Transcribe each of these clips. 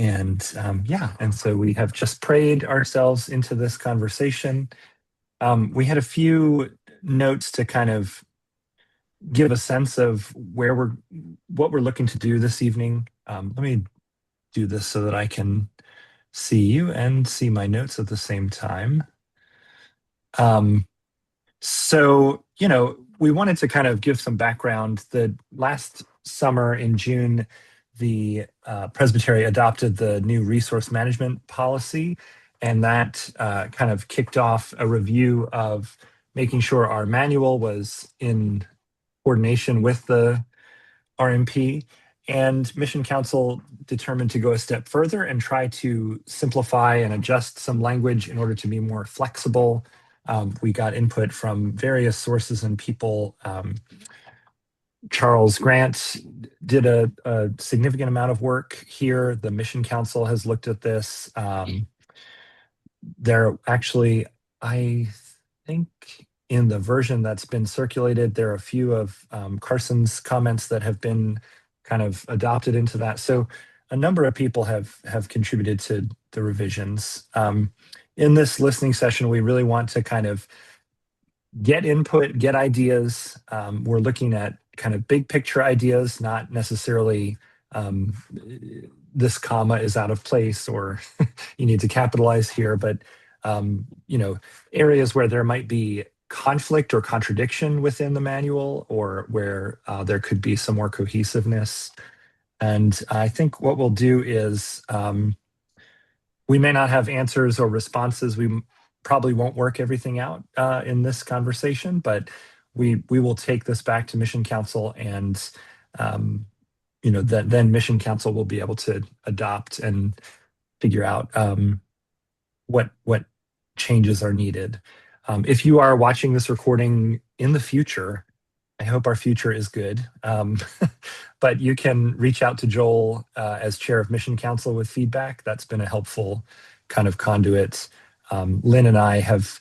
And so we have just prayed ourselves into this conversation. We had a few notes to kind of give a sense of what we're looking to do this evening. Let me do this so that I can see you and see my notes at the same time. So, we wanted to kind of give some background. The last summer in June, the Presbytery adopted the new resource management policy, and that kind of kicked off a review of making sure our manual was in coordination with the RMP. And Mission Council determined to go a step further and try to simplify and adjust some language in order to be more flexible. We got input from various sources and people. Charles Grant did a significant amount of work here. The Mission Council has looked at this. There actually, I think in the version that's been circulated, there are a few of Carson's comments that have been kind of adopted into that. So a number of people have contributed to the revisions. In this listening session, we really want to kind of get input, get ideas. We're looking at kind of big picture ideas, not necessarily this comma is out of place or you need to capitalize here, but areas where there might be conflict or contradiction within the manual, or where there could be some more cohesiveness. And I think what we'll do is we may not have answers or responses. We probably won't work everything out in this conversation, but we will take this back to Mission Council, and then Mission Council will be able to adopt and figure out what changes are needed. If you are watching this recording in the future, I hope our future is good. But you can reach out to Joel as chair of Mission Council with feedback. That's been a helpful kind of conduit. Lynn and I have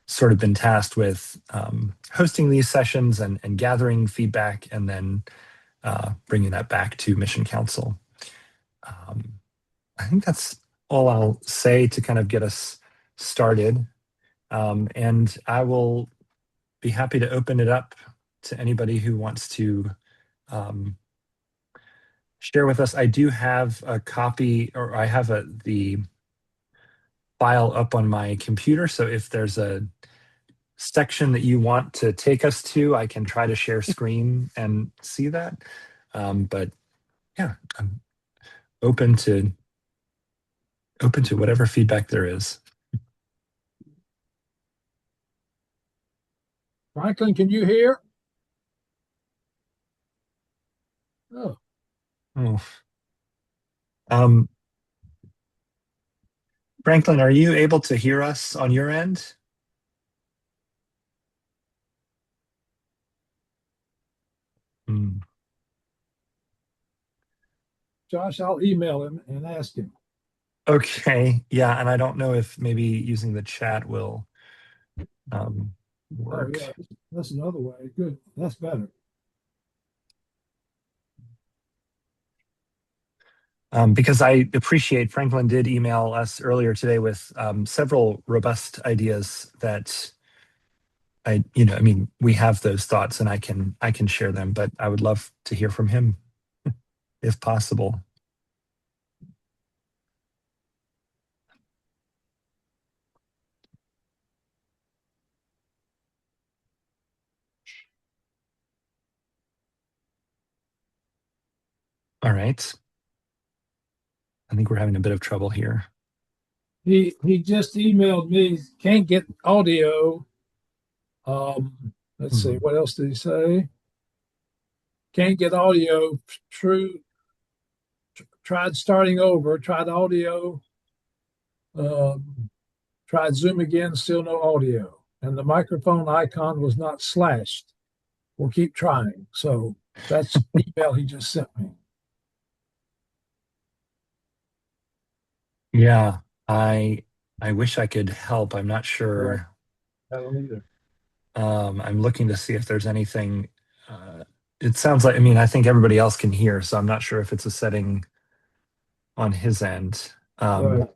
sort of been tasked with hosting these sessions and gathering feedback, and then bringing that back to Mission Council. I think that's all I'll say to kind of get us started. And I will be happy to open it up to anybody who wants to share with us. I do have a copy, or I have the file up on my computer. So if there's a section that you want to take us to, I can try to share screen and see that. But yeah, I'm open to whatever feedback there is. Franklin, can you hear? Oh. Franklin, are you able to hear us on your end? Josh, I'll email him and ask him. Okay, yeah, and I don't know if maybe using the chat will work. Oh, yeah, that's another way. Good, that's better. Because I appreciate Franklin did email us earlier today with several robust ideas that we have those thoughts, and I can share them, but I would love to hear from him if possible. All right. I think we're having a bit of trouble here. He just emailed me, can't get audio. Let's see, what else did he say? Can't get audio. True. Tried starting over, tried audio, tried Zoom again, still no audio. And the microphone icon was not slashed. We'll keep trying. So that's the email he just sent me. Yeah, I wish I could help. I'm not sure. I don't either. I'm looking to see if there's anything. It sounds like, I think everybody else can hear, so I'm not sure if it's a setting on his end. Right.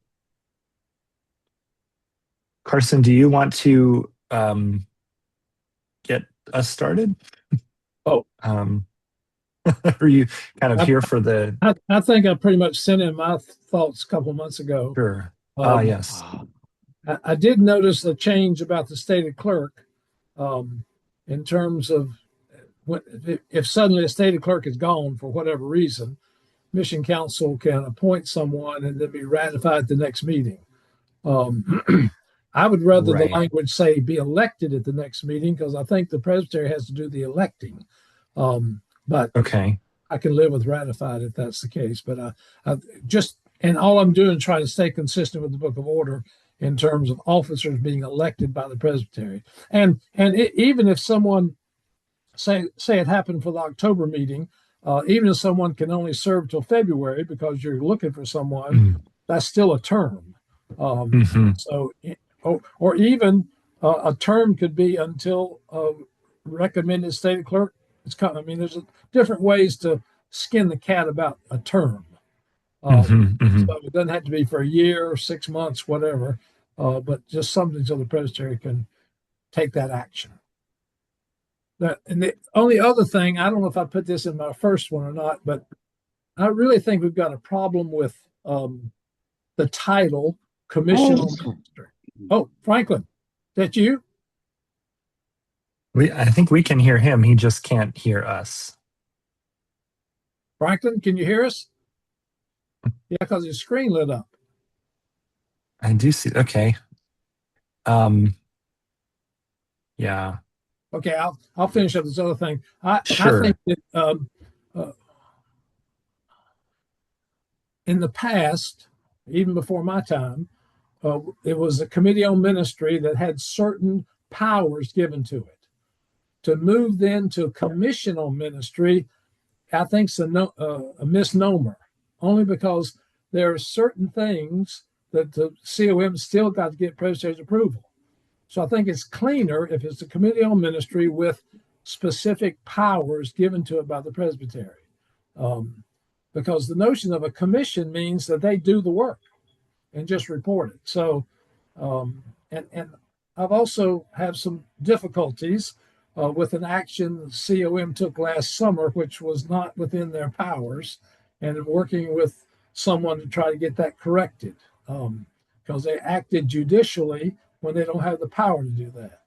Carson, do you want to get us started? Oh, Um, are you kind of I, here for the I think I pretty much sent in my thoughts a couple months ago. sure? Ah, Um, yes. I did notice a change about the stated clerk um, in terms of if suddenly a stated clerk is gone for whatever reason, mission council can appoint someone and then be ratified at the next meeting. I would rather the Right. language say be elected at the next meeting because I think the presbytery has to do the electing. But Okay. I can live with ratified if that's the case. But I just and all I'm doing is trying to stay consistent with the Book of Order in terms of officers being elected by the presbytery. Even if someone say it happened for the October meeting, even if someone can only serve till February because you're looking for someone, Mm. that's still a term. Hmm. So, or even a term could be until a recommended stated clerk is coming. I mean, there's different ways to skin the cat about a term. Hmm. Hmm. So it doesn't have to be for a year, 6 months, whatever, but just something so the presbytery can take that action. And the only other thing, I don't know if I put this in my first one or not, but I really think we've got a problem with the title commissional minister. Oh, Franklin, is that you? I think we can hear him. He just can't hear us. Franklin, can you hear us? Yeah, because his screen lit up. I do see. Okay. Um, yeah. Okay, I'll finish up this other thing. I think Sure. that uh, in the past, even before my time, it was a committee on ministry that had certain powers given to it. To move then to a commission on ministry, I think is a misnomer, only because there are certain things that the COM still got to get presbytery's approval. So I think it's cleaner if it's a committee on ministry with specific powers given to it by the presbytery. Um, because the notion of a commission means that they do the work and just report it. So, and I've also had some difficulties with an action the COM took last summer, which was not within their powers, and working with someone to try to get that corrected because they acted judicially when they don't have the power to do that.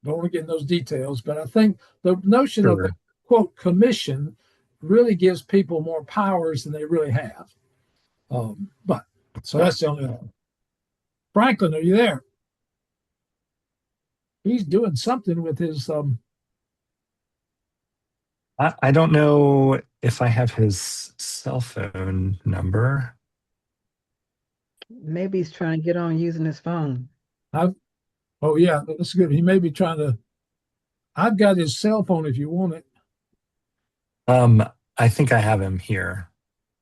Don't want to get in those details, but I think the notion of the Sure. quote commission really gives people more powers than they really have. But so that's the only thing. Franklin, are you there? He's doing something with his I don't know if I have his cell phone number. Maybe he's trying to get on using his phone. I've, oh yeah, that's good. He may be trying to. I've got his cell phone if you want it. Um, I think I have him here.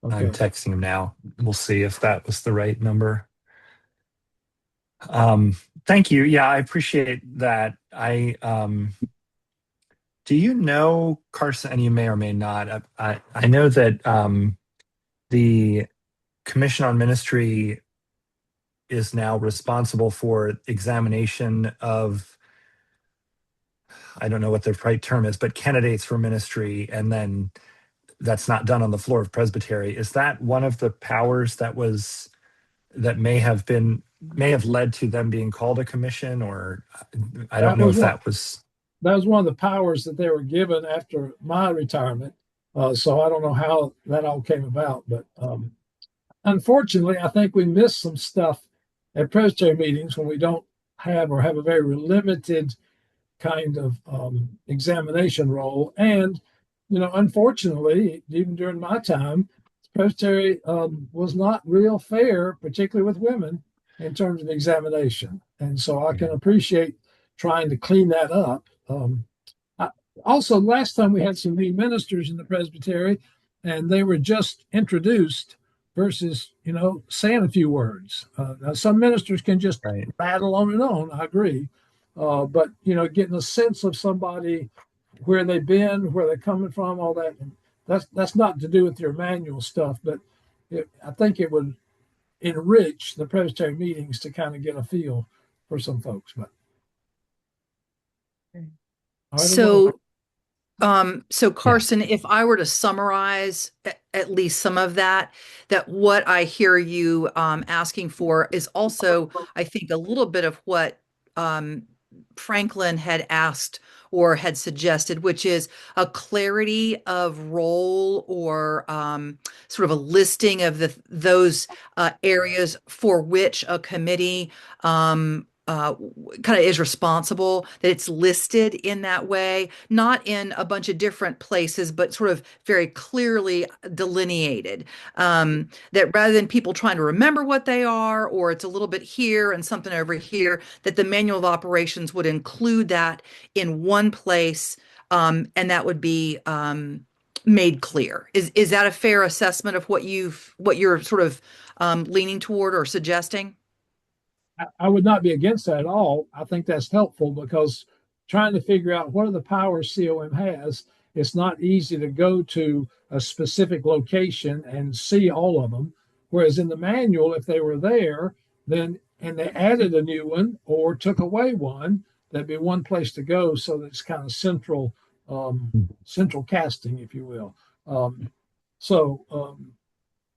I'm Okay. texting him now. We'll see if that was the right number. Thank you. Yeah, I appreciate that. Do you know Carson? And you may or may not. I know that the Commission on Ministry is now responsible for examination of, I don't know what the right term is, but candidates for ministry, and then that's not done on the floor of presbytery. Is that one of the powers that may have led to them being called a commission, or I don't That know was if one. that was That was one of the powers that they were given after my retirement. So I don't know how that all came about, but unfortunately, I think we miss some stuff at presbytery meetings when we don't have or have a very limited kind of examination role. And, unfortunately, even during my time, Presbytery was not real fair, particularly with women, in terms of examination. And so I yeah, can appreciate trying to clean that up. I, Also, last time we had some new ministers in the Presbytery, and they were just introduced versus, saying a few words. Now, some ministers can just right, rattle on and on. I agree. But getting a sense of somebody, where they've been, where they're coming from, all that. And that's not to do with your manual stuff, but I think it would enrich the Presbytery meetings to kind of get a feel for some folks. But either way, So Yeah. Carson, if I were to summarize at least some of that, that what I hear you asking for is also, I think, a little bit of what um, Franklin had asked or had suggested, which is a clarity of role or sort of a listing of those areas for which a committee kind of is responsible, that it's listed in that way, not in a bunch of different places, but sort of very clearly delineated. That rather than people trying to remember what they are, or it's a little bit here and something over here, that the manual of operations would include that in one place, and that would be made clear. Is that a fair assessment of what you're sort of leaning toward or suggesting? I would not be against that at all. I think that's helpful because trying to figure out what are the powers COM has, it's not easy to go to a specific location and see all of them. Whereas in the manual, if they were there, then and they added a new one or took away one, there'd be one place to go. So that it's kind of central casting, if you will. Um, so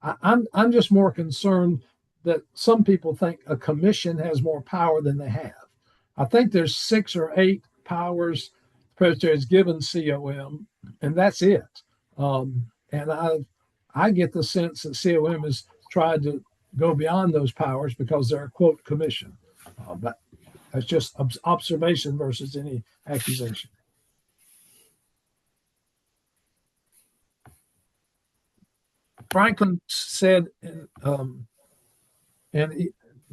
I'm just more concerned that some people think a commission has more power than they have. I think there's 6 or 8 powers the Presbytery has given COM, and that's it. And I get the sense that COM has tried to go beyond those powers because they're a quote commission. But that's just observation versus any accusation. Franklin said,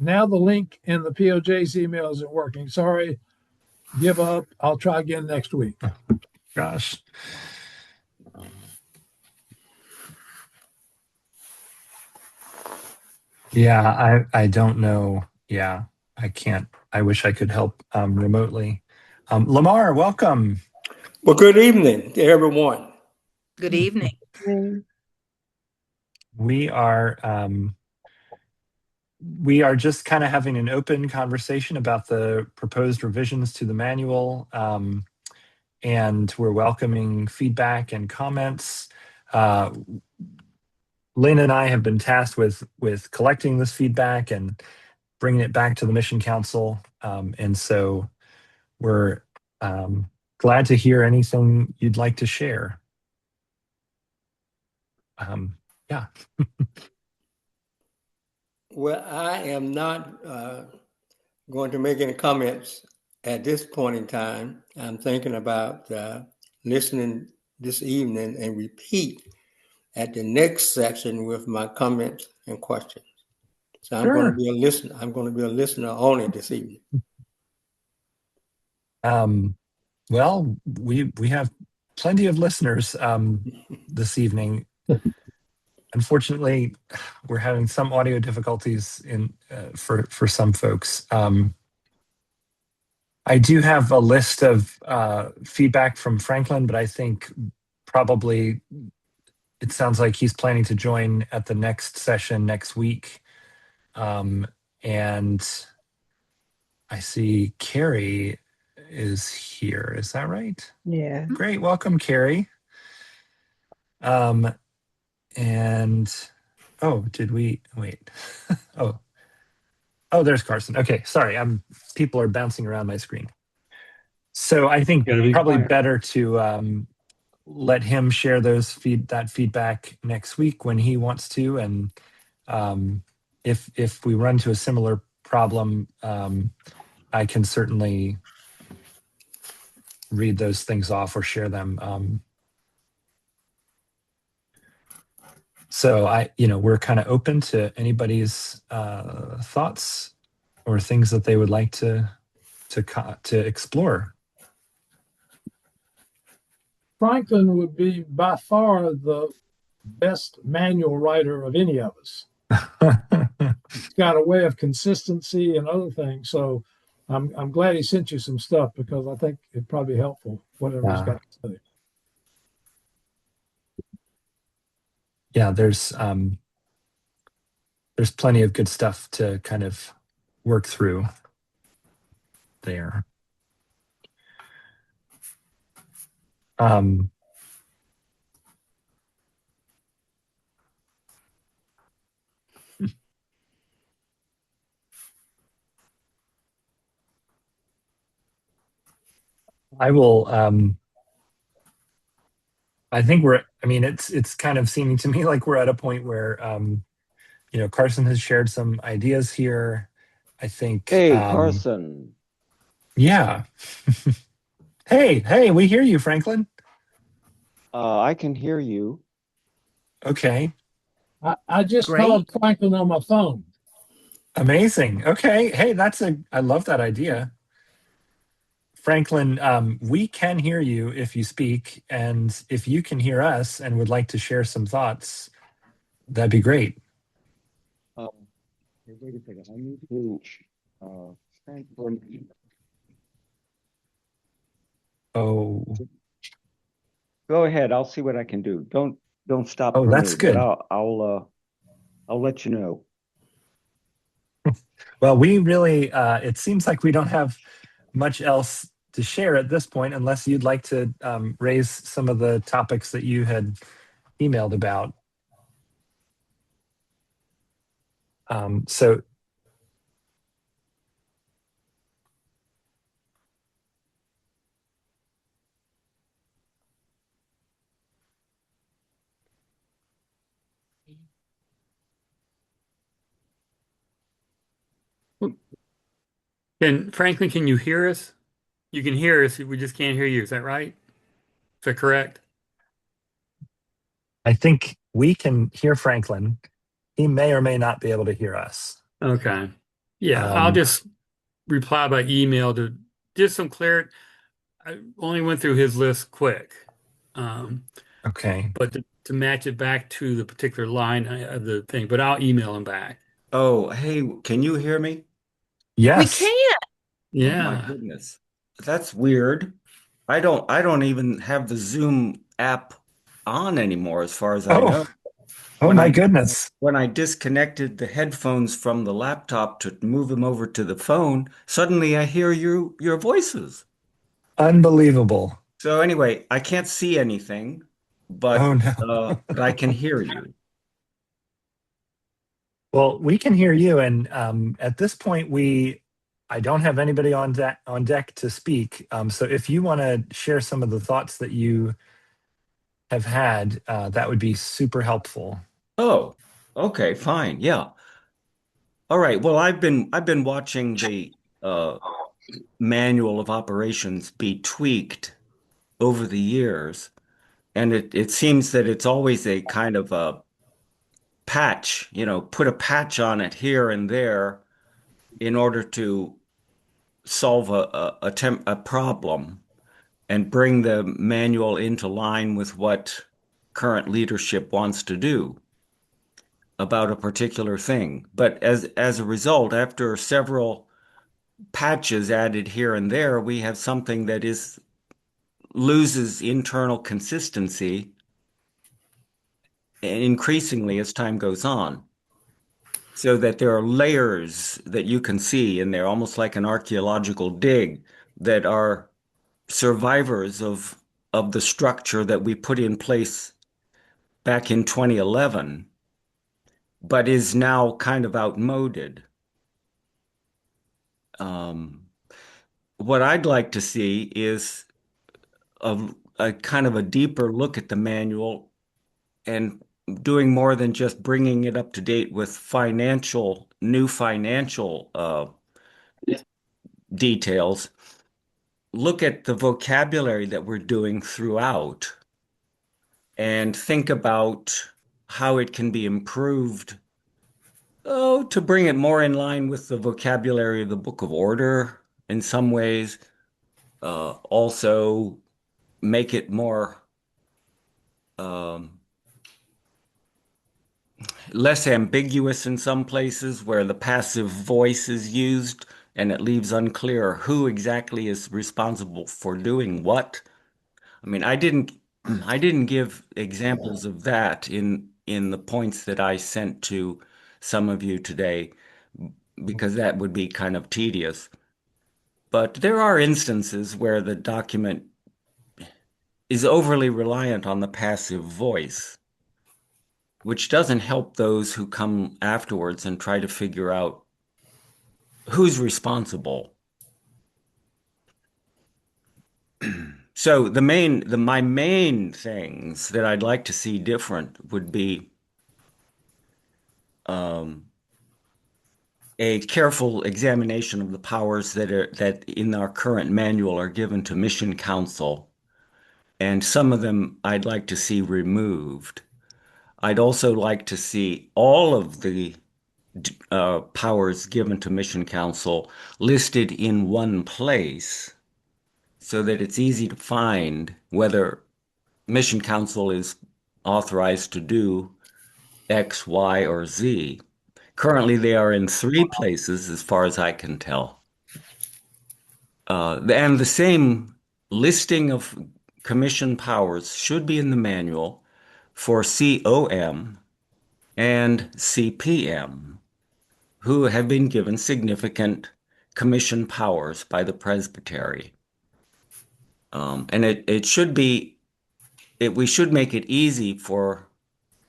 now the link in the POJ's email isn't working. Sorry, give up. I'll try again next week. Gosh. Yeah, I don't know. Yeah, I can't. I wish I could help remotely. Lamar, welcome. Well, good evening to everyone. Good evening. We are just kind of having an open conversation about the proposed revisions to the manual, and we're welcoming feedback and comments. Lynn and I have been tasked with collecting this feedback and bringing it back to the Mission Council, and so we're glad to hear anything you'd like to share. Yeah. Well, I am not going to make any comments at this point in time. I'm thinking about listening this evening and repeat at the next section with my comments and questions. So I'm going to be a listener. I'm going to be a listener only this evening. Well, we have plenty of listeners this evening. Unfortunately, we're having some audio difficulties for some folks. I do have a list of feedback from Franklin, but I think probably it sounds like he's planning to join at the next session next week. And I see Carrie is here. Is that right? Yeah. Great. Welcome, Carrie. And did we wait? Oh, there's Carson. Okay, sorry. People are bouncing around my screen. So I think probably better to let him share that feedback next week when he wants to, and if we run to a similar problem, I can certainly read those things off or share them. So we're kind of open to anybody's thoughts or things that they would like to explore. Franklin would be by far the best manual writer of any of us. He's got a way of consistency and other things. So I'm glad he sent you some stuff because I think it'd probably be helpful, whatever he's got to say. Yeah, there's there's plenty of good stuff to kind of work through there. I will. I think it's kind of seeming to me like we're at a point where, Carson has shared some ideas here. I think, Hey, Carson. yeah. Hey, we hear you, Franklin. I can hear you. Okay, I just Great. called Franklin on my phone. amazing. Okay, hey, I love that idea. Franklin, we can hear you if you speak, and if you can hear us and would like to share some thoughts, that'd be great. Hey, wait a second. I need to Franklin. Oh, Go ahead. I'll see what I can do. Don't stop oh, for that's me, but good. I'll let you know. Well, we really, it seems like we don't have much else to share at this point, unless you'd like to raise some of the topics that you had emailed about. So, Franklin, can you hear us? You can hear us, we just can't hear you. Is that right? Is that correct? I think we can hear Franklin. He may or may not be able to hear us. Okay. Yeah, I'll Um, just reply by email to just some clarity. I only went through his list quick. okay. But to match it back to the particular line of the thing, but I'll email him back. Oh, hey, can you hear me? We Yes. can. Oh my Yeah. goodness. That's weird. I don't even have the Zoom app on anymore as far as I Oh, know. oh When my I goodness. when I disconnected the headphones from the laptop to move them over to the phone, suddenly I hear your voices. Unbelievable. So anyway, I can't see anything, Oh but no. but I can hear you. Well, we can hear you, and at this point, I don't have anybody on deck to speak. So if you want to share some of the thoughts that you have had, that would be super helpful. Oh, okay, fine. Yeah. All right. Well, I've been watching the uh manual of operations be tweaked over the years, and it seems that it's always a kind of a patch, put a patch on it here and there in order to solve a problem and bring the manual into line with what current leadership wants to do about a particular thing. But as a result, after several patches added here and there, we have something that is loses internal consistency increasingly as time goes on. So that there are layers that you can see in there, almost like an archaeological dig, that are survivors of the structure that we put in place back in 2011, but is now kind of outmoded. Um, what I'd like to see is a kind of a deeper look at the manual and doing more than just bringing it up to date with new financial details. Look at the vocabulary that we're doing throughout and think about how it can be improved. Oh, to bring it more in line with the vocabulary of the Book of Order in some ways. Also, make it more um, less ambiguous in some places where the passive voice is used and it leaves unclear who exactly is responsible for doing what. I mean, I didn't give examples of that in the points that I sent to some of you today because that would be kind of tedious. But there are instances where the document is overly reliant on the passive voice, which doesn't help those who come afterwards and try to figure out who's responsible. So my main things that I'd like to see different would be a careful examination of the powers that in our current manual are given to mission council, and some of them I'd like to see removed. I'd also like to see all of the powers given to mission council listed in one place so that it's easy to find whether mission council is authorized to do X, Y, or Z. Currently, they are in 3 places, as far as I can tell. And the same listing of commission powers should be in the manual for COM and CPM, who have been given significant commission powers by the presbytery. And it should be, we should make it easy for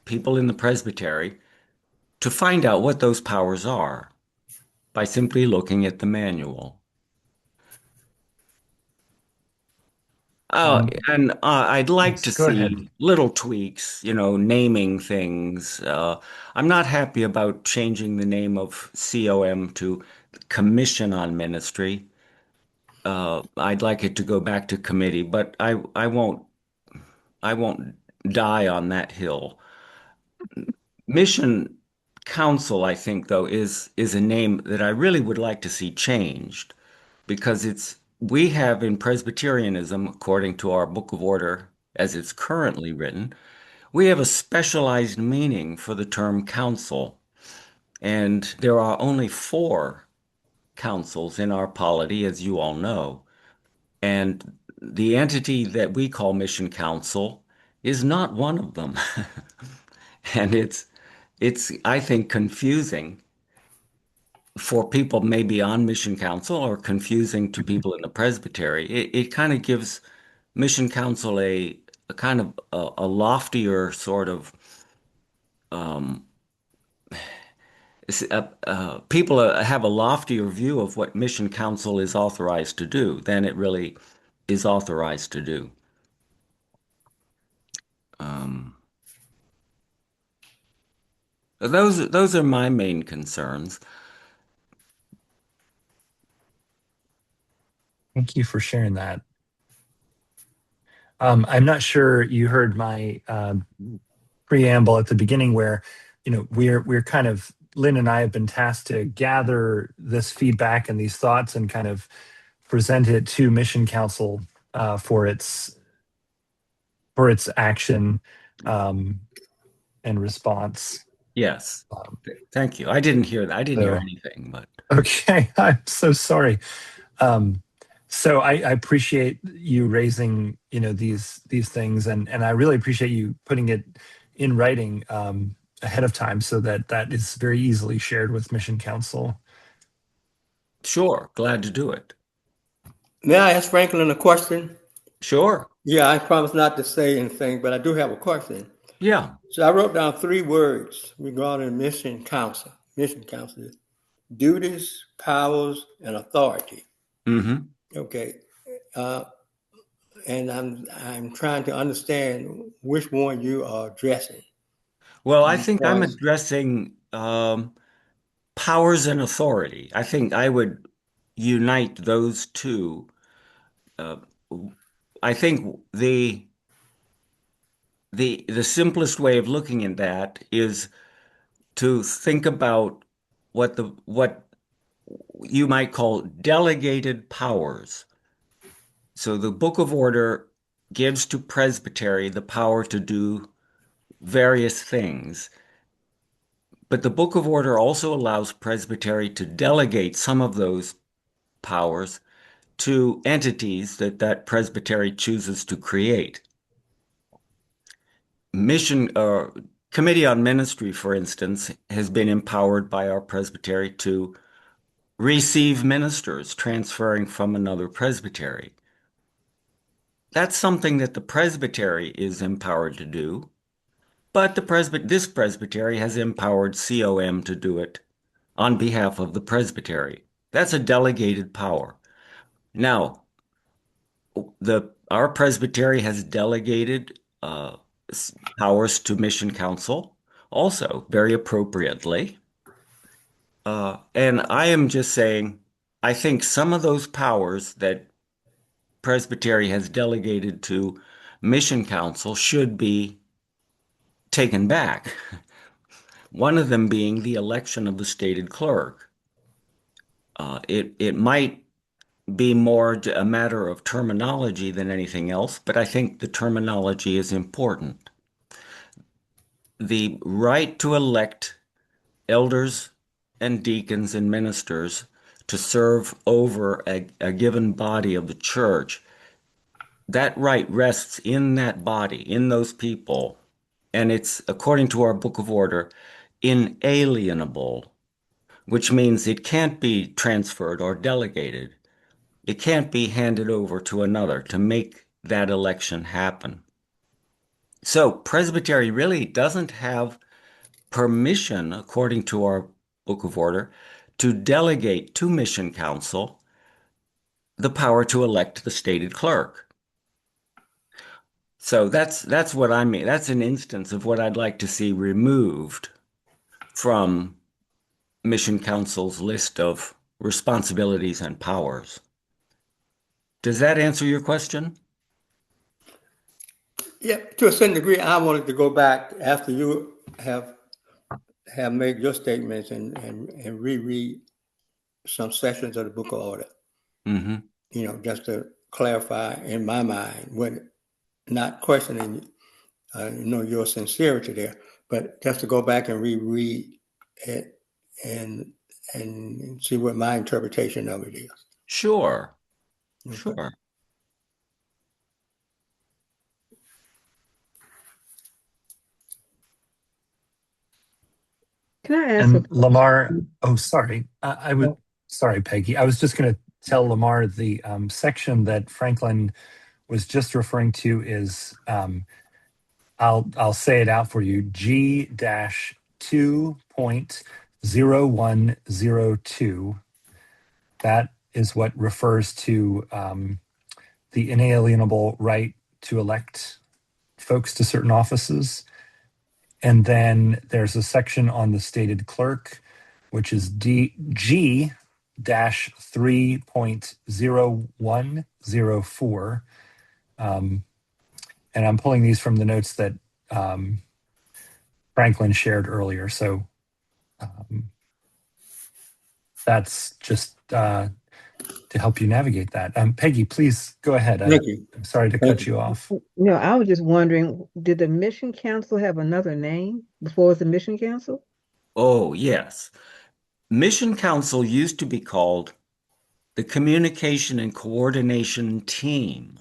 people in the presbytery to find out what those powers are by simply looking at the manual. And I'd like to Go ahead. see little tweaks, naming things. I'm not happy about changing the name of COM to Commission on Ministry. I'd like it to go back to committee, but I won't die on that hill. Mission Council, I think, though, is a name that I really would like to see changed because we have in Presbyterianism, according to our Book of Order as it's currently written, we have a specialized meaning for the term council. And there are only 4 councils in our polity, as you all know. And the entity that we call Mission Council is not one of them. And it's, I think, confusing for people maybe on Mission Council or confusing to people in the presbytery. It kind of gives Mission Council a kind of a loftier sort of people have a loftier view of what Mission Council is authorized to do than it really is authorized to do. Those are my main concerns. Thank you for sharing that. I'm not sure you heard my preamble at the beginning where, we're kind of, Lynn and I have been tasked to gather this feedback and these thoughts and kind of present it to Mission Council for its action and response. Yes. Thank you. I didn't hear that. I didn't hear anything, but okay. I'm so sorry. So I appreciate you raising, these things, and I really appreciate you putting it in writing ahead of time so that is very easily shared with Mission Council. Sure, glad to do it. May I ask Franklin a question? Sure. Yeah, I promise not to say anything, but I do have a question. Yeah. So I wrote down 3 words regarding Mission Council. Mission Council is duties, powers, and authority. Mm-hmm. Okay. And I'm trying to understand which one you are addressing. Well, I think I'm addressing powers and authority. I think I would unite those two. I think the simplest way of looking at that is to think about what you might call delegated powers. So the Book of Order gives to presbytery the power to do various things. But the Book of Order also allows presbytery to delegate some of those powers to entities that presbytery chooses to create. Committee on Ministry, for instance, has been empowered by our presbytery to receive ministers transferring from another presbytery. That's something that the presbytery is empowered to do, but this presbytery has empowered COM to do it on behalf of the presbytery. That's a delegated power. Now, our presbytery has delegated powers to Mission Council, also very appropriately. And I am just saying, I think some of those powers that Presbytery has delegated to Mission Council should be taken back. One of them being the election of the stated clerk. It might be more a matter of terminology than anything else, but I think the terminology is important. The right to elect elders and deacons and ministers to serve over a given body of the church, that right rests in that body, in those people, and it's, according to our Book of Order, inalienable, which means it can't be transferred or delegated. It can't be handed over to another to make that election happen. So presbytery really doesn't have permission, according to our Book of Order, to delegate to Mission Council the power to elect the stated clerk. So that's what I mean. That's an instance of what I'd like to see removed from Mission Council's list of responsibilities and powers. Does that answer your question? Yeah, to a certain degree, I wanted to go back after you have made your statements and reread some sections of the Book of Order. Mm-hmm. You know, just to clarify in my mind, when not questioning, your sincerity there, but just to go back and reread it and see what my interpretation of it is. Sure. Okay. Sure. Can I ask And Lamar, oh, sorry. Sorry, Peggy. I was just going to tell Lamar the section that Franklin was just referring to is, I'll say it out for you, G-2.0102. That is what refers to the inalienable right to elect folks to certain offices. And then there's a section on the stated clerk, which is G-3.0104. And I'm pulling these from the notes that Franklin shared earlier. So that's just to help you navigate that. Peggy, please go ahead. Thank you. I'm sorry to cut you off. No, I was just wondering, did the Mission Council have another name before it was the Mission Council? Oh, yes. Mission Council used to be called the Communication and Coordination Team.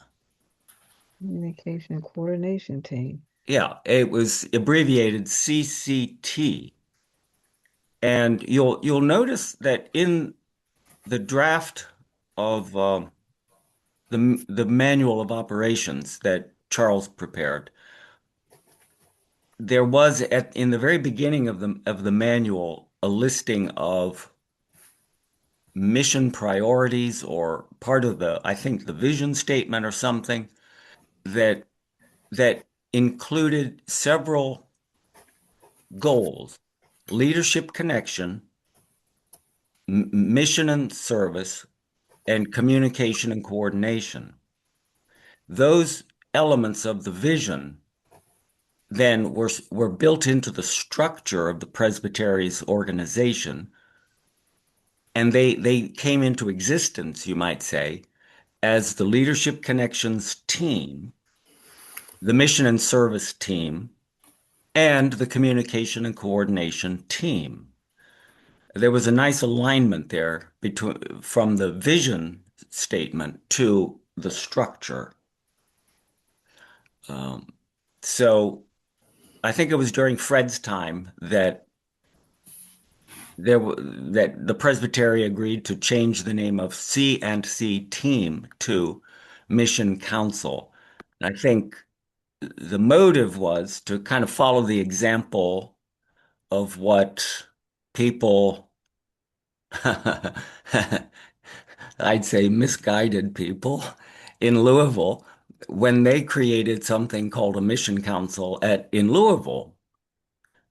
Communication Coordination Team. Yeah, it was abbreviated CCT. And you'll notice that in the draft of the manual of operations that Charles prepared, there was in the very beginning of the manual a listing of mission priorities, or part of I think the vision statement or something that included several goals: leadership connection, mission and service, and communication and coordination. Those elements of the vision then were built into the structure of the presbytery's organization, and they came into existence, you might say, as the leadership connections team, the mission and service team, and the communication and coordination team. There was a nice alignment there from the vision statement to the structure. So I think it was during Fred's time that that the Presbytery agreed to change the name of C&C Team to Mission Council. And I think the motive was to kind of follow the example of what people, I'd say misguided people in Louisville, when they created something called a mission council in Louisville.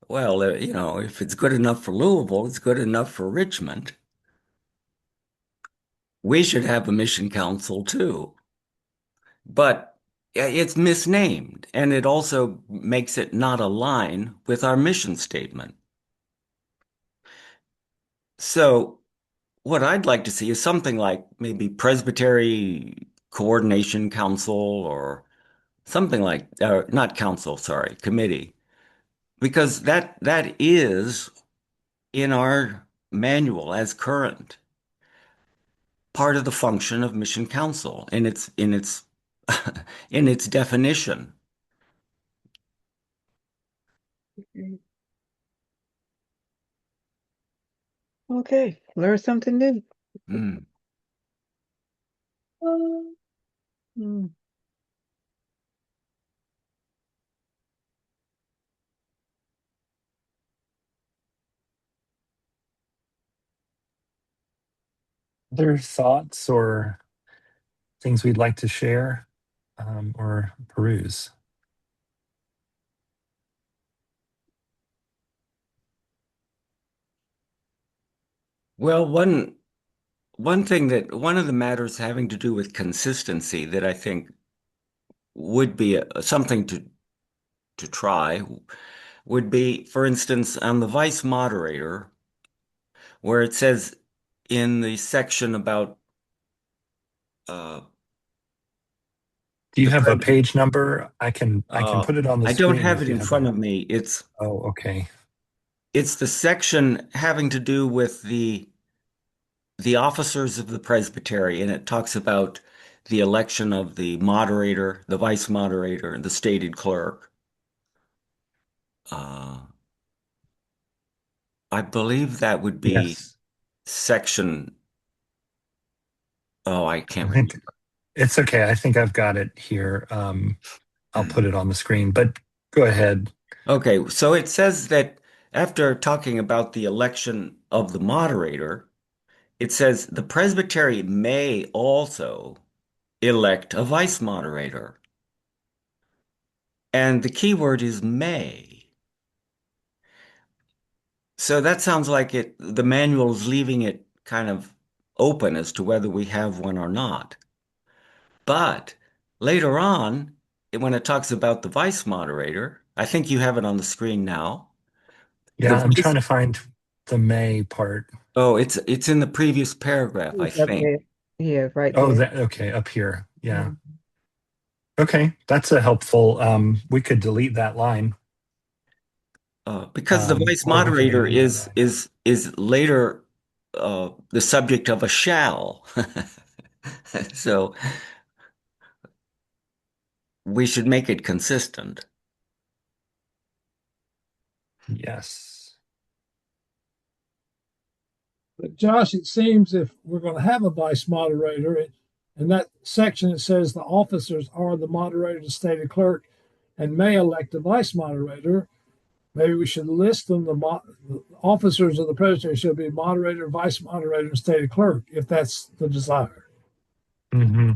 Well, if it's good enough for Louisville, it's good enough for Richmond. We should have a mission council too. But it's misnamed, and it also makes it not align with our mission statement. So, what I'd like to see is something like maybe Presbytery Coordination Council or something like, not council, sorry, committee, because that is in our manual as current part of the function of mission council in its in its definition. Okay, learn something new. Mm. Hmm. Other thoughts or things we'd like to share or peruse? Well, one of the matters having to do with consistency that I think would be something to try would be, for instance, on the vice moderator, where it says in the section about uh, Do you the have a pres page number? I can put it on the I don't screen have if it you in have front a. of me. Oh, okay. It's the section having to do with the officers of the presbytery, and it talks about the election of the moderator, the vice moderator, and the stated clerk. Uh, I believe that would be Yes. section. Oh, I can't I think remember. it's okay. I think I've got it here. I'll put it on the screen, but go ahead. Okay, so it says that after talking about the election of the moderator, it says the presbytery may also elect a vice moderator. And the key word is may. So that sounds like the manual is leaving it kind of open as to whether we have one or not. But later on, when it talks about the vice moderator, I think you have it on the screen now. The Yeah, I'm vice, trying to find the May part. oh, it's in the previous paragraph, I It's up think. there. Yeah, right Oh, there. that okay, up here. Yeah. Mhm. Okay, that's a helpful. We could delete that line, Because the vice or we could moderator add that line. is later the subject of a shall. So we should make it consistent. Yes. But Josh, it seems if we're going to have a vice moderator, in that section it says the officers are the moderator, the stated clerk, and may elect a vice moderator. Maybe we should list them. The officers of the presbytery should be moderator, vice moderator, and stated clerk, if that's the desire. Hmm.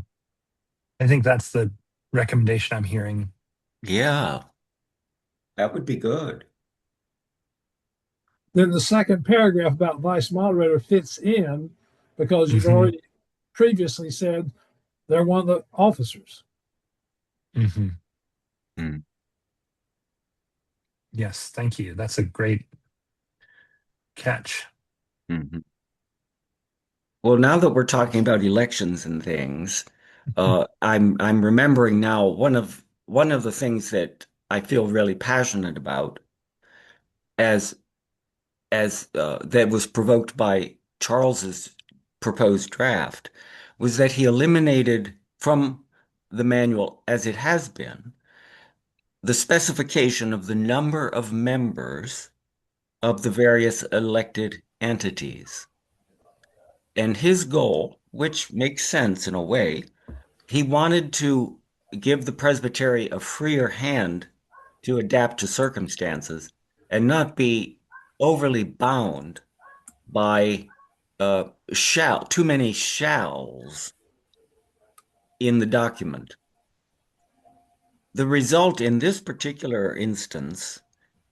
I think that's the recommendation I'm hearing. Yeah, that would be good. Then the second paragraph about vice moderator fits in because you've Hmm. already previously said they're one of the officers. Hmm. Mm. Yes, thank you. That's a great catch. Mhm. Well, now that we're talking about elections and things, I'm remembering now one of the things that I feel really passionate about as that was provoked by Charles's proposed draft was that he eliminated from the manual as it has been the specification of the number of members of the various elected entities. And his goal, which makes sense in a way, he wanted to give the presbytery a freer hand to adapt to circumstances and not be overly bound by too many shalls in the document. The result in this particular instance,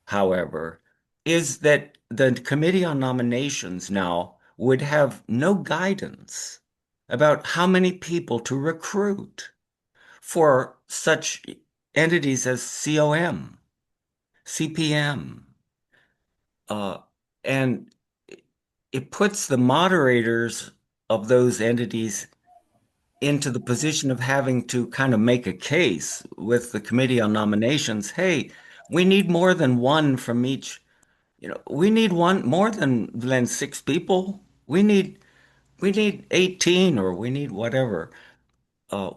however, is that the Committee on Nominations now would have no guidance about how many people to recruit for such entities as COM, CPM, and it puts the moderators of those entities into the position of having to kind of make a case with the Committee on Nominations. Hey, we need more than one from each. We need one more than 6 people. We need 18 or we need whatever. Uh,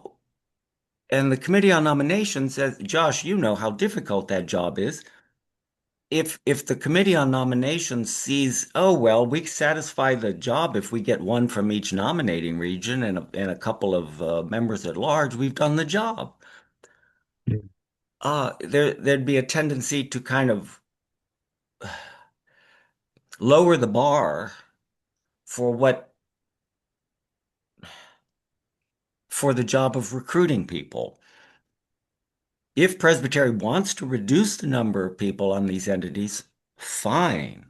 and the Committee on Nominations says, Josh, you know how difficult that job is. If the Committee on Nominations sees, oh well, we satisfy the job if we get one from each nominating region and a couple of members at large, we've done the job. Yeah. There'd be a tendency to kind of lower the bar for the job of recruiting people. If Presbytery wants to reduce the number of people on these entities, fine.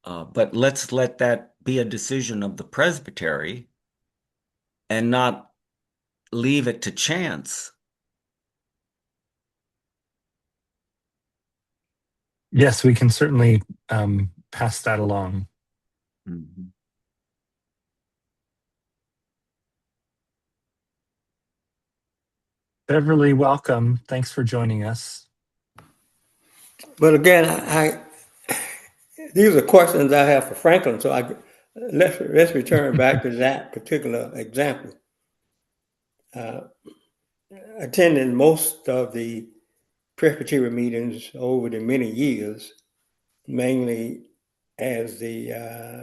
But let's let that be a decision of the Presbytery and not leave it to chance. Yes, we can certainly pass that along. Mm-hmm. Beverly, welcome. Thanks for joining us. But again, these are questions I have for Franklin. So let's return back to that particular example. Attending most of the Presbyterian meetings over the many years, mainly as the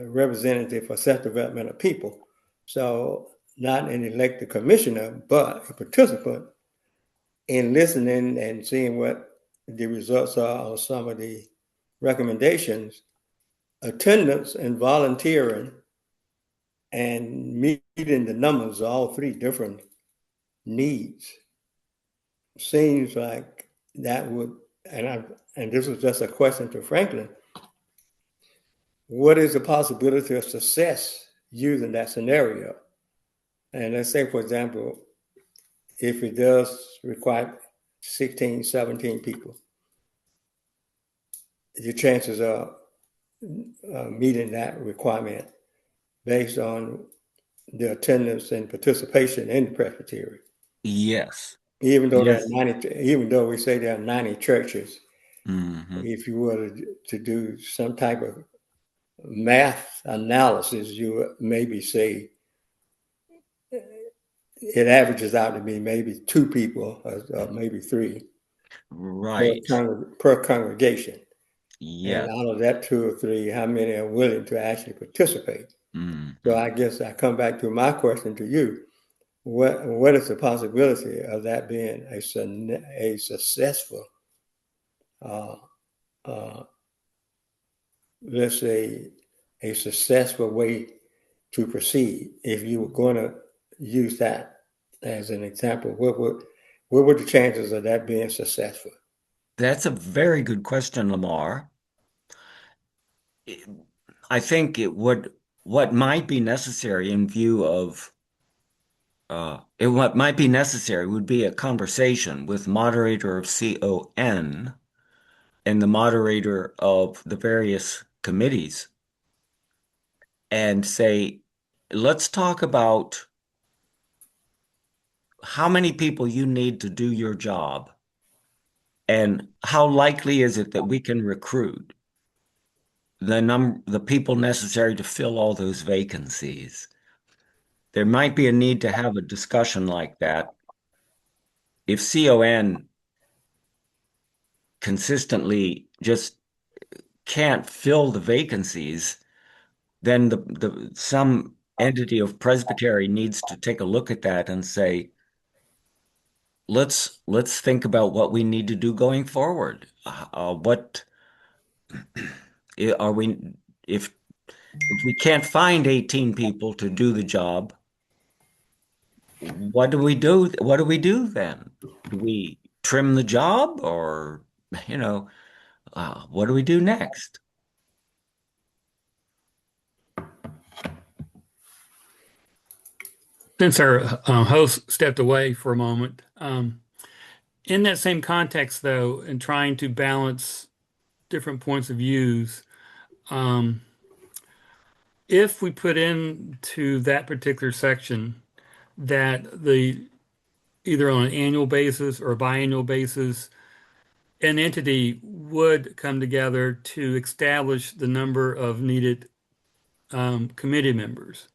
representative for self-development of people. So not an elected commissioner, but a participant in listening and seeing what the results are on some of the recommendations. Attendance and volunteering and meeting the numbers of all three different needs seems like that would, and this was just a question to Franklin, what is the possibility of success using that scenario? And let's say, for example, if it does require 16, 17 people, your chances of meeting that requirement based on the attendance and participation in the Presbytery. Yes. Even though Yes. there are 90, even though we say there are 90 churches, Mm-hmm. if you were to do some type of math analysis, you would maybe say it averages out to be maybe 2 people or maybe 3 Right. per congregation. Yes. And out of that 2 or 3, how many are willing to actually participate? Mm-hmm. So I guess I come back to my question to you. What is the possibility of that being a successful, let's say, a successful way to proceed? If you were going to use that as an example, what were the chances of that being successful? That's a very good question, Lamar. I think what might be necessary in view of what might be necessary would be a conversation with moderator of CON and the moderator of the various committees and say, let's talk about how many people you need to do your job and how likely is it that we can recruit the people necessary to fill all those vacancies. There might be a need to have a discussion like that. If CON consistently just can't fill the vacancies, then some entity of Presbytery needs to take a look at that and say, let's think about what we need to do going forward. What are we if we can't find 18 people to do the job, what do we do? What do we do then? Do we trim the job or, you know, what do we do next? Since our host stepped away for a moment, in that same context, though, in trying to balance different points of views, um, if we put into that particular section that the either on an annual basis or a biannual basis, an entity would come together to establish the number of needed committee members,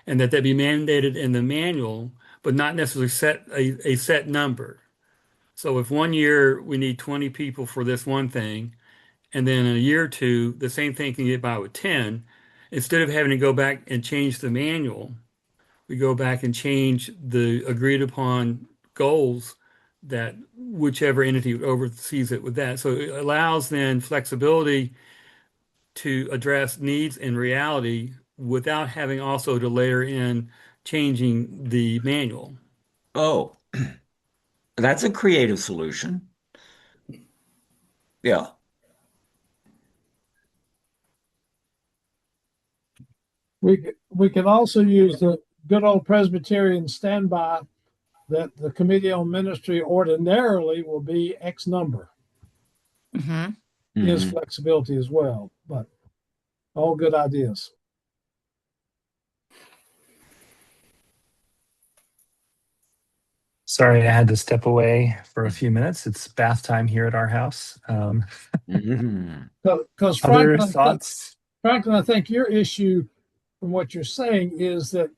and that be mandated in the manual, but not necessarily set a set number. So if one year we need 20 people for this one thing, and then in a year or two, the same thing can get by with 10, instead of having to go back and change the manual, we go back and change the agreed upon goals that whichever entity oversees it with that. So it allows then flexibility to address needs in reality without having also to layer in changing the manual. Oh, that's a creative solution. Yeah. We can also use the good old Presbyterian standby that the Committee on Ministry ordinarily will be X number. Mhm. Is Mhm. flexibility as well, but all good ideas. Sorry, I had to step away for a few minutes. It's bath time here at our house. Mhm. Because Other thoughts? Franklin, I think your issue from what you're saying is that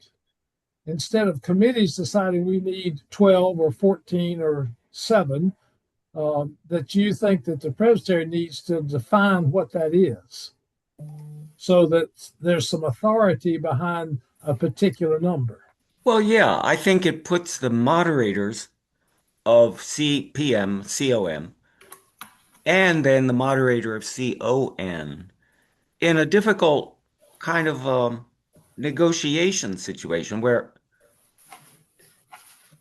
instead of committees deciding we need 12 or 14 or 7, that you think that the presbytery needs to define what that is so that there's some authority behind a particular number. Well, yeah, I think it puts the moderators of CPM, COM, and then the moderator of CON in a difficult kind of negotiation situation where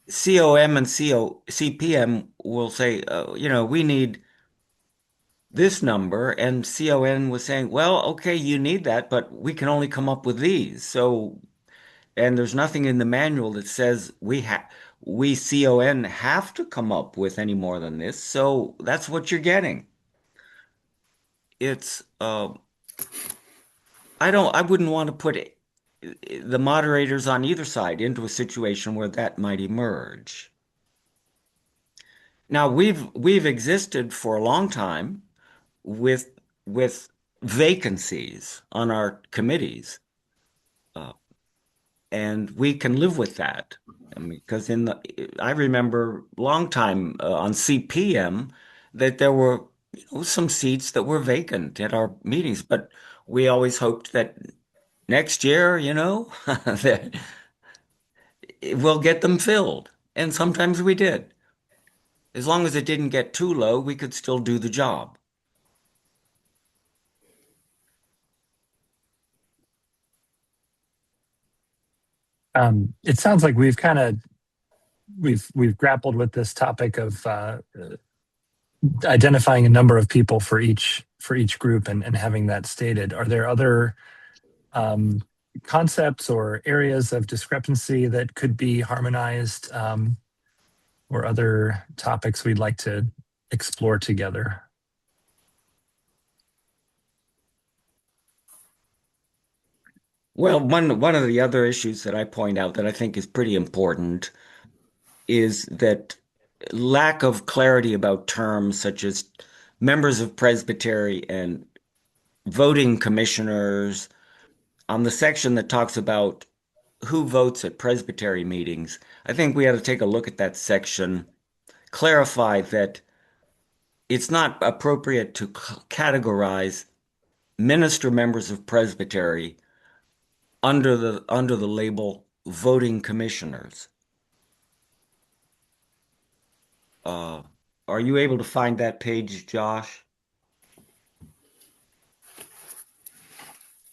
COM and CPM will say, we need this number, and CON was saying, well, okay, you need that, but we can only come up with these. So, and there's nothing in the manual that says we CON have to come up with any more than this. So that's what you're getting. It's I wouldn't want to put the moderators on either side into a situation where that might emerge. Now we've existed for a long time with with vacancies on our committees, uh, and we can live with that. I mean, because I remember a long time on CPM that there were some seats that were vacant at our meetings, but we always hoped that next year, that we'll get them filled. And sometimes we did. As long as it didn't get too low, we could still do the job. It sounds like we've grappled with this topic of identifying a number of people for each group and having that stated. Are there other concepts or areas of discrepancy that could be harmonized, or other topics we'd like to explore together? Well, one of the other issues that I point out that I think is pretty important is that lack of clarity about terms such as members of Presbytery and voting commissioners on the section that talks about who votes at Presbytery meetings. I think we ought to take a look at that section, clarify that it's not appropriate to categorize minister members of presbytery under the label voting commissioners. Are you able to find that page, Josh?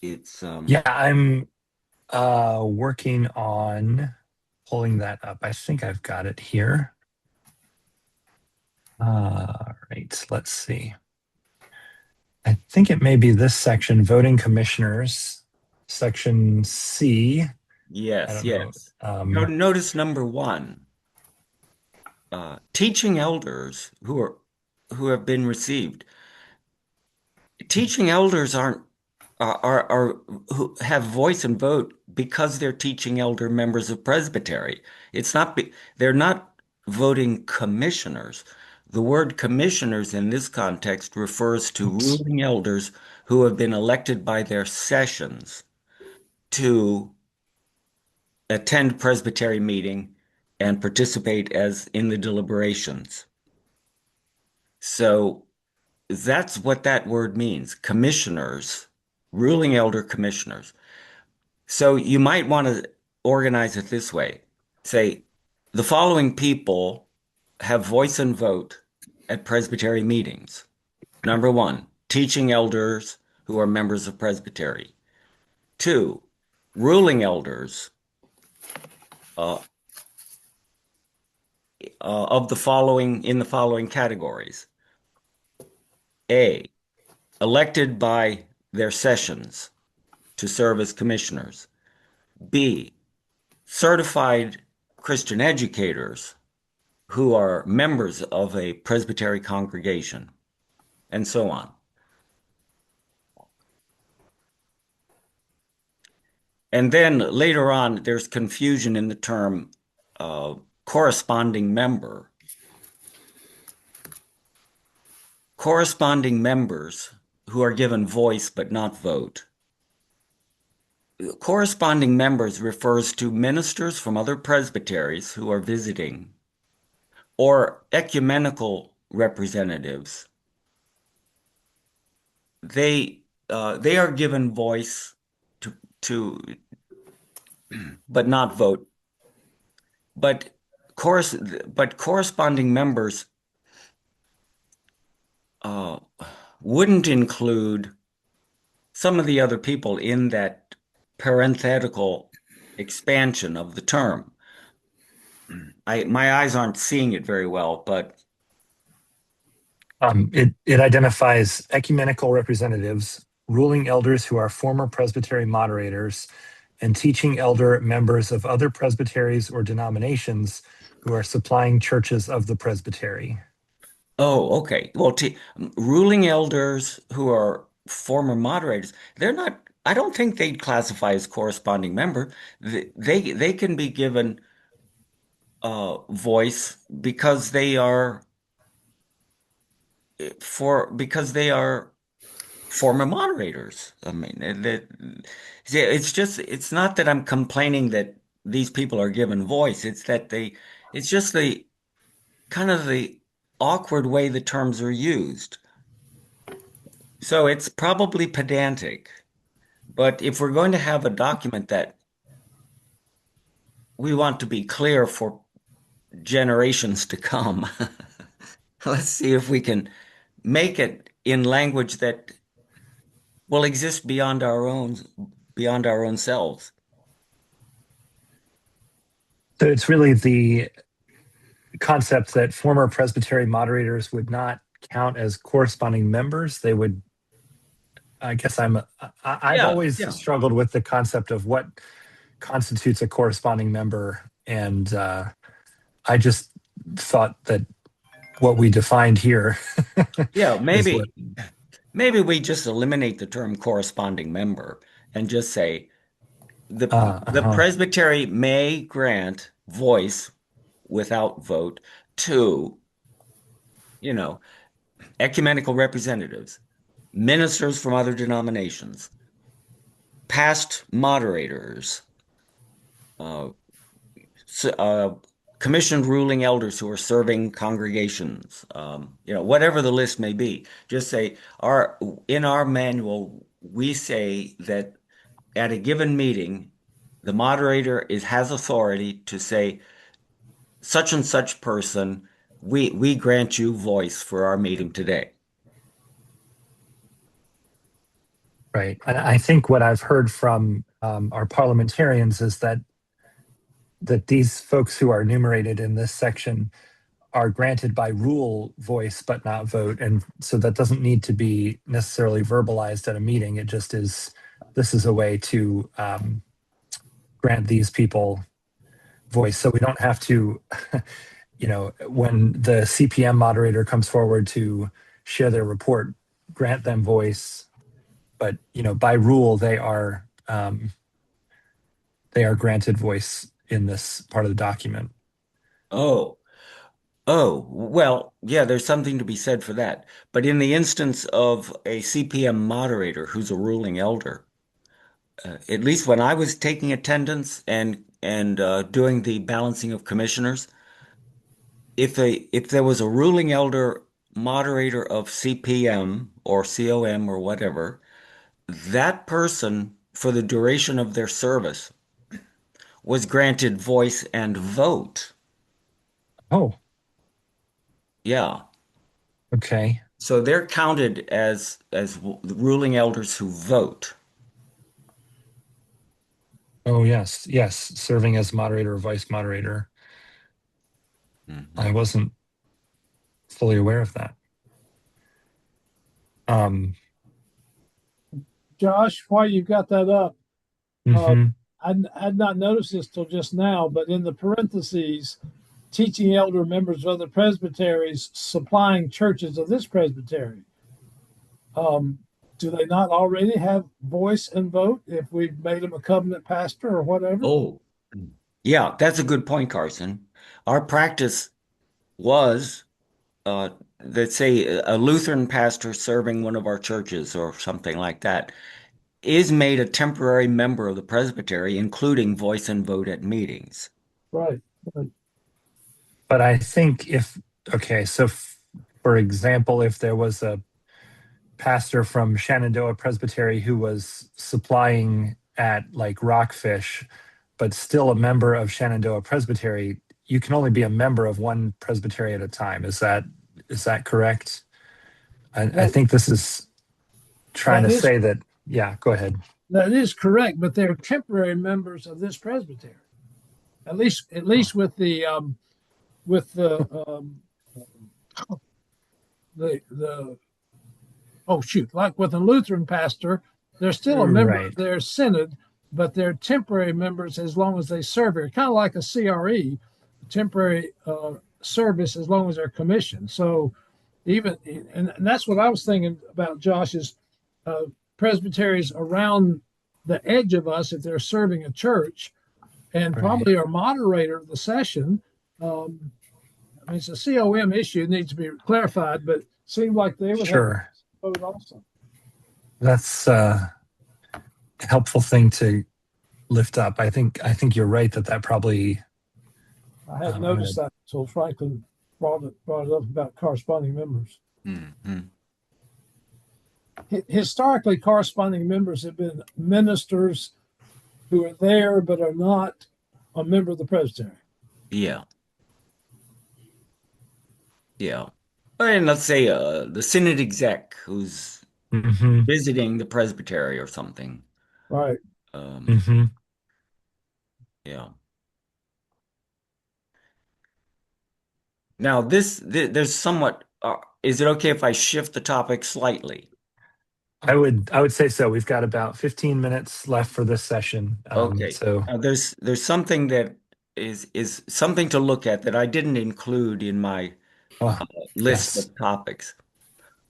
It's Yeah, I'm working on pulling that up. I think I've got it here. All right, let's see. I think it may be this section, voting commissioners, section C. I yes, don't know. yes. Notice number 1. Teaching elders who have been received. Teaching elders are who have voice and vote because they're teaching elder members of presbytery. They're not voting commissioners. The word commissioners in this context refers to Oops. ruling elders who have been elected by their sessions to attend presbytery meeting and participate as in the deliberations. So that's what that word means, commissioners, ruling elder commissioners. So you might want to organize it this way. Say, the following people have voice and vote at presbytery meetings. Number 1, teaching elders who are members of presbytery. 2, ruling elders of the following in the following categories. A, elected by their sessions to serve as commissioners. B, certified Christian educators who are members of a presbytery congregation, and so on. And then later on, there's confusion in the term corresponding member. Corresponding members who are given voice but not vote. Corresponding members refers to ministers from other presbyteries who are visiting, or ecumenical representatives. They are given voice to but not vote. But corresponding members wouldn't include some of the other people in that parenthetical expansion of the term. My eyes aren't seeing it very well, but It identifies ecumenical representatives, ruling elders who are former presbytery moderators, and teaching elder members of other presbyteries or denominations who are supplying churches of the presbytery. oh, okay. Well, ruling elders who are former moderators, they're not. I don't think they'd classify as corresponding member. They can be given voice because they are former moderators. I mean, it's not that I'm complaining that these people are given voice. It's just the kind of the awkward way the terms are used. So it's probably pedantic. But if we're going to have a document that we want to be clear for generations to come, let's see if we can make it in language that will exist beyond our own selves. So it's really the concept that former presbytery moderators would not count as corresponding members. They would, I guess I've always Yeah. struggled with the concept of what constitutes a corresponding member. And I just thought that what we defined here Yeah, is what. maybe we just eliminate the term corresponding member and just say the presbytery may grant voice without vote to, ecumenical representatives, ministers from other denominations, past moderators, commissioned ruling elders who are serving congregations, whatever the list may be. Just say in our manual, we say that at a given meeting, the moderator has authority to say, such and such person, we grant you voice for our meeting today. Right. And I think what I've heard from our parliamentarians is that these folks who are enumerated in this section are granted by rule voice but not vote. And so that doesn't need to be necessarily verbalized at a meeting. It just is, this is a way to grant these people voice. So we don't have to, when the CPM moderator comes forward to share their report, grant them voice. But, by rule, they are granted voice in this part of the document. Oh, well, yeah, there's something to be said for that. But in the instance of a CPM moderator who's a ruling elder, at least when I was taking attendance and doing the balancing of commissioners, if there was a ruling elder moderator of CPM or COM or whatever, that person for the duration of their service was granted voice and vote. Oh, Yeah. okay. So they're counted as ruling elders who vote. Oh, yes. Yes. Serving as moderator or vice moderator. I wasn't fully aware of that. Josh, while you've got that up, Mhm. I had not noticed this till just now, but in the parentheses, teaching elder members of other presbyteries supplying churches of this presbytery. Do they not already have voice and vote if we've made them a covenant pastor or whatever? Oh, yeah, that's a good point, Carson. Our practice was, let's say, a Lutheran pastor serving one of our churches or something like that is made a temporary member of the presbytery, including voice and vote at meetings. Right. But I think so for example, if there was a pastor from Shenandoah Presbytery who was supplying at like Rockfish, but still a member of Shenandoah Presbytery, you can only be a member of one presbytery at a time. Is that correct? I think this is trying to say that. Yeah, go ahead. That is correct, but they're temporary members of this presbytery. At least with the like with a Lutheran pastor, they're still a member of their synod, but they're temporary members as long as they serve here. Kind of like a CRE, temporary service as long as they're commissioned. So and that's what I was thinking about, Josh, is presbyteries around the edge of us if they're serving a church, and probably our moderator of the session. It's a COM issue, needs to be clarified, but it seemed like they would have vote also. That's a helpful thing to lift up. I think you're right that probably. I hadn't noticed that until Franklin brought it up about corresponding members. Mm-hmm. Historically, corresponding members have been ministers who are there but are not a member of the presbytery. Yeah. Yeah. And let's say the synod exec who's visiting the presbytery or something. Right. Yeah. Now there's somewhat. Is it okay if I shift the topic slightly? I would say so. We've got about 15 minutes left for this session. Okay. So there's something that is something to look at that I didn't include in my list of topics.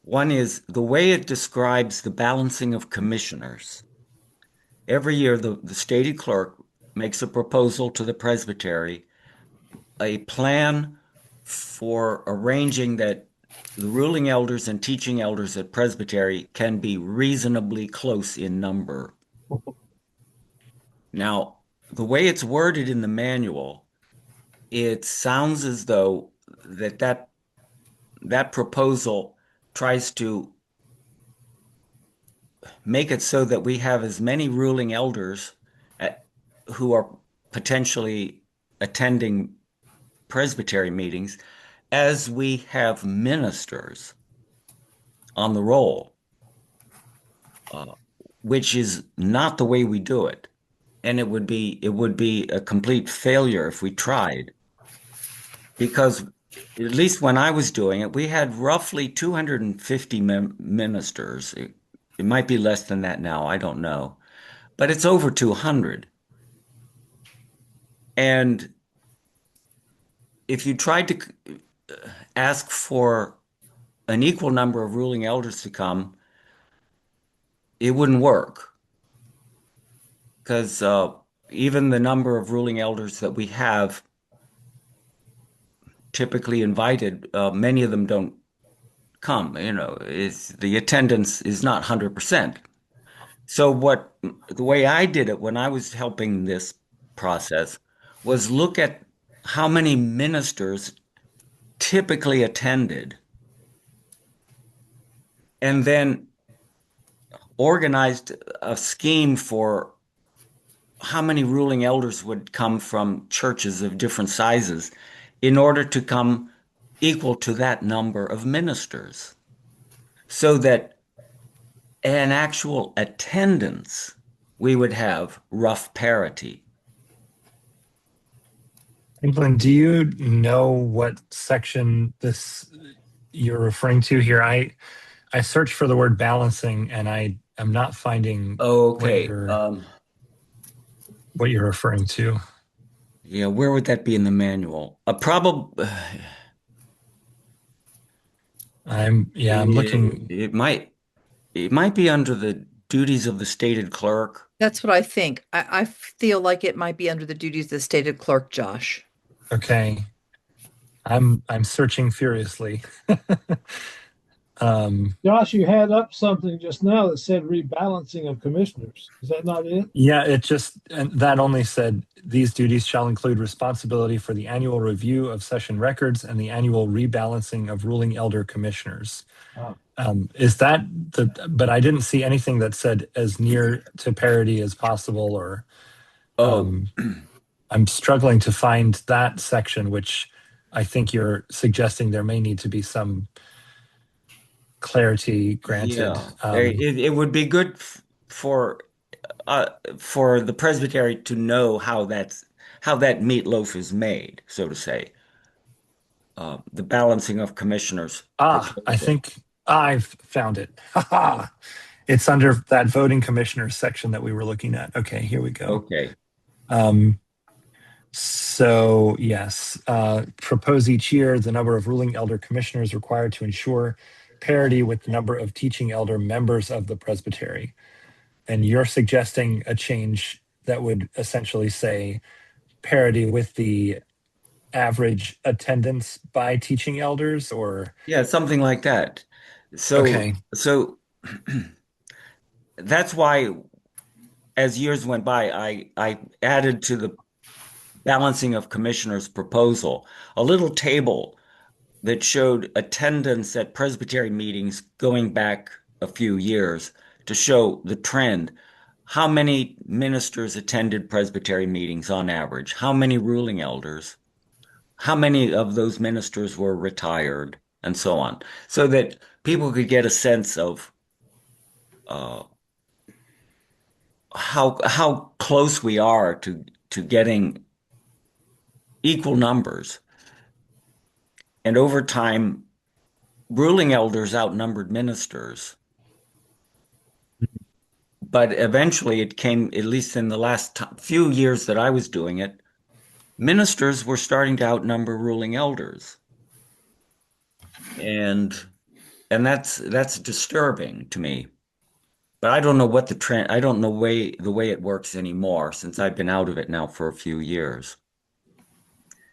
One is the way it describes the balancing of commissioners. Every year, the stated clerk makes a proposal to the presbytery, a plan for arranging that the ruling elders and teaching elders at presbytery can be reasonably close in number. Now, the way it's worded in the manual it sounds as though that proposal tries to make it so that we have as many ruling elders at, who are potentially attending presbytery meetings as we have ministers on the roll, uh, which is not the way we do it. And it would be a complete failure if we tried, because at least when I was doing it, we had roughly 250 ministers. It might be less than that now, I don't know, but it's over 200. And if you tried to ask for an equal number of ruling elders to come, it wouldn't work, because even the number of ruling elders that we have typically invited, many of them don't come. The attendance is not 100%. So the way I did it when I was helping this process was look at how many ministers typically attended, and then organized a scheme for how many ruling elders would come from churches of different sizes in order to come equal to that number of ministers, so that an actual attendance we would have rough parity. England, do you know what section this you're referring to here? I searched for the word balancing, and I am not finding Okay. what you're referring to. Yeah, where would that be in the manual? I'm looking. It might be under the duties of the stated clerk. That's what I think. I feel like it might be under the duties of the stated clerk, Josh. Okay. I'm searching furiously. Josh, you had up something just now that said rebalancing of commissioners. Is that not it? Yeah, and that only said these duties shall include responsibility for the annual review of session records and the annual rebalancing of ruling elder commissioners. Oh. Is that but I didn't see anything that said as near to parity as possible, or I'm struggling to find that section, which I think you're suggesting there may need to be some clarity granted. Yeah, it would be good for the presbytery to know how that meatloaf is made, so to say. The balancing of commissioners. I think I've found it. It's under that voting commissioners section that we were looking at. Okay, here we go. Okay. So yes, propose each year the number of ruling elder commissioners required to ensure parity with the number of teaching elder members of the presbytery. And you're suggesting a change that would essentially say parity with the average attendance by teaching elders, or yeah, something like that. So okay. So that's why, as years went by, I added to the balancing of commissioners proposal a little table that showed attendance at presbytery meetings going back a few years to show the trend. How many ministers attended presbytery meetings on average? How many ruling elders? How many of those ministers were retired, and so on, so that people could get a sense of how close we are to getting equal numbers. And over time, ruling elders outnumbered ministers. But eventually it came, at least in the last few years that I was doing it, ministers were starting to outnumber ruling elders. And that's disturbing to me. But I don't know what the trend, I don't know the way it works anymore, since I've been out of it now for a few years.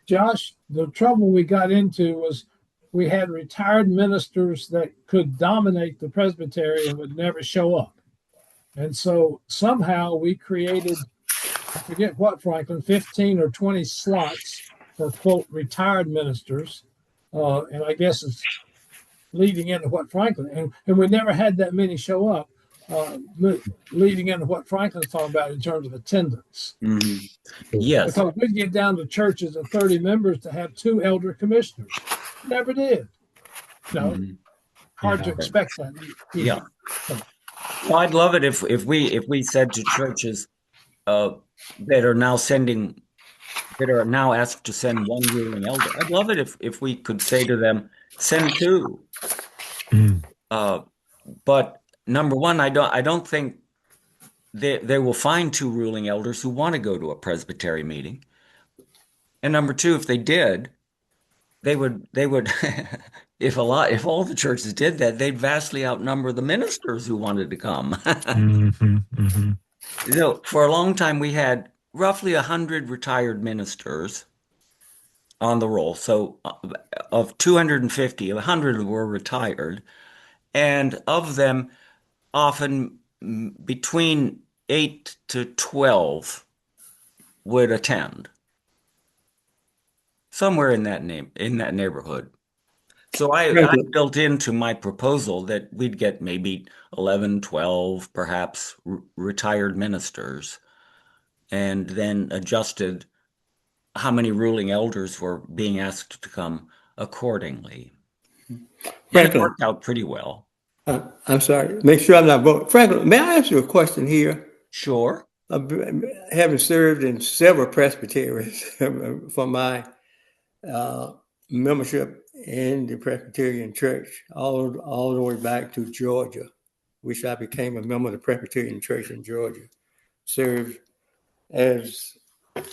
Josh, the trouble we got into was we had retired ministers that could dominate the presbytery and would never show up. And so somehow we created, I forget what, Franklin, 15 or 20 slots for quote retired ministers, and I guess it's leading into what Franklin and we never had that many show up. Leading into what Franklin's talking about in terms of attendance. Mhm. Yes. Because we get down to churches of 30 members to have 2 elder commissioners. Never did. No, Mhm. hard to Okay. expect that either. Yeah. Well, I'd love it if we said to churches that are now asked to send one ruling elder. I'd love it if we could say to them, send 2. Mm. But number one, I don't think they will find 2 ruling elders who want to go to a presbytery meeting. And number 2, if they did, they would if all the churches did that, they'd vastly outnumber the ministers who wanted to come. Mhm, mhm. For a long time, we had roughly 100 retired ministers on the roll. So of 250, 100 were retired. And of them, often between 8 to 12 would attend. Somewhere in that neighborhood. So I built into my proposal that we'd get maybe 11, 12, perhaps retired ministers, and then adjusted how many ruling elders were being asked to come accordingly. And it Franklin, worked out pretty well. I'm sorry. Make sure I'm not voting. Franklin, may I ask you a question here? Sure. Having served in several presbyteries for my membership in the Presbyterian Church, all the way back to Georgia, which I became a member of the Presbyterian Church in Georgia, served as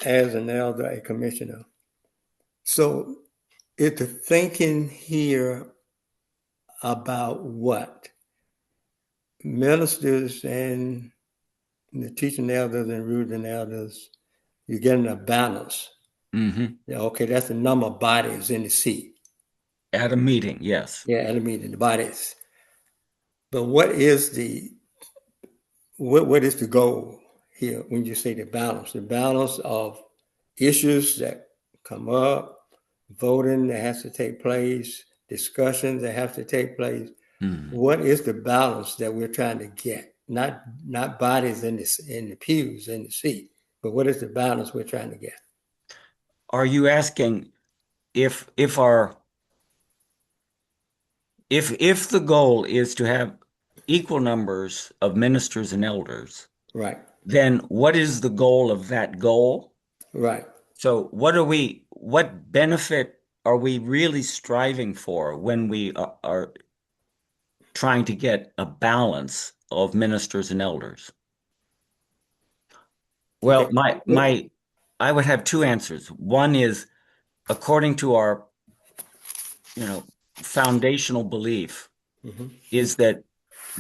an elder, a commissioner. So it's the thinking here about what ministers and the teaching elders and ruling elders, you're getting a balance. Mm-hmm. Yeah, okay, that's the number of bodies in the seat. At a meeting, yes. Yeah, at a meeting, the bodies. But what is the goal here when you say the balance? The balance of issues that come up, voting that has to take place, discussions that have to take place. Mm. What is the balance that we're trying to get? Not bodies in the pews in the seat, but what is the balance we're trying to get? Are you asking if the goal is to have equal numbers of ministers and elders, Right, then what is the goal of that goal? right. So what benefit are we really striving for when we are trying to get a balance of ministers and elders? Well, Okay. I would have 2 answers. One is according to our, foundational belief Mhm. is that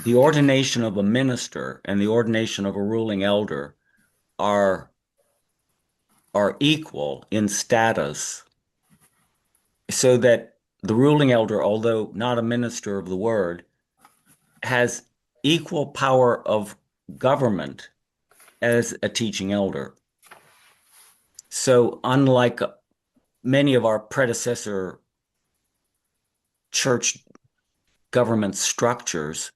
the ordination of a minister and the ordination of a ruling elder are equal in status, so that the ruling elder, although not a minister of the word, has equal power of government as a teaching elder. So unlike many of our predecessor church government structures,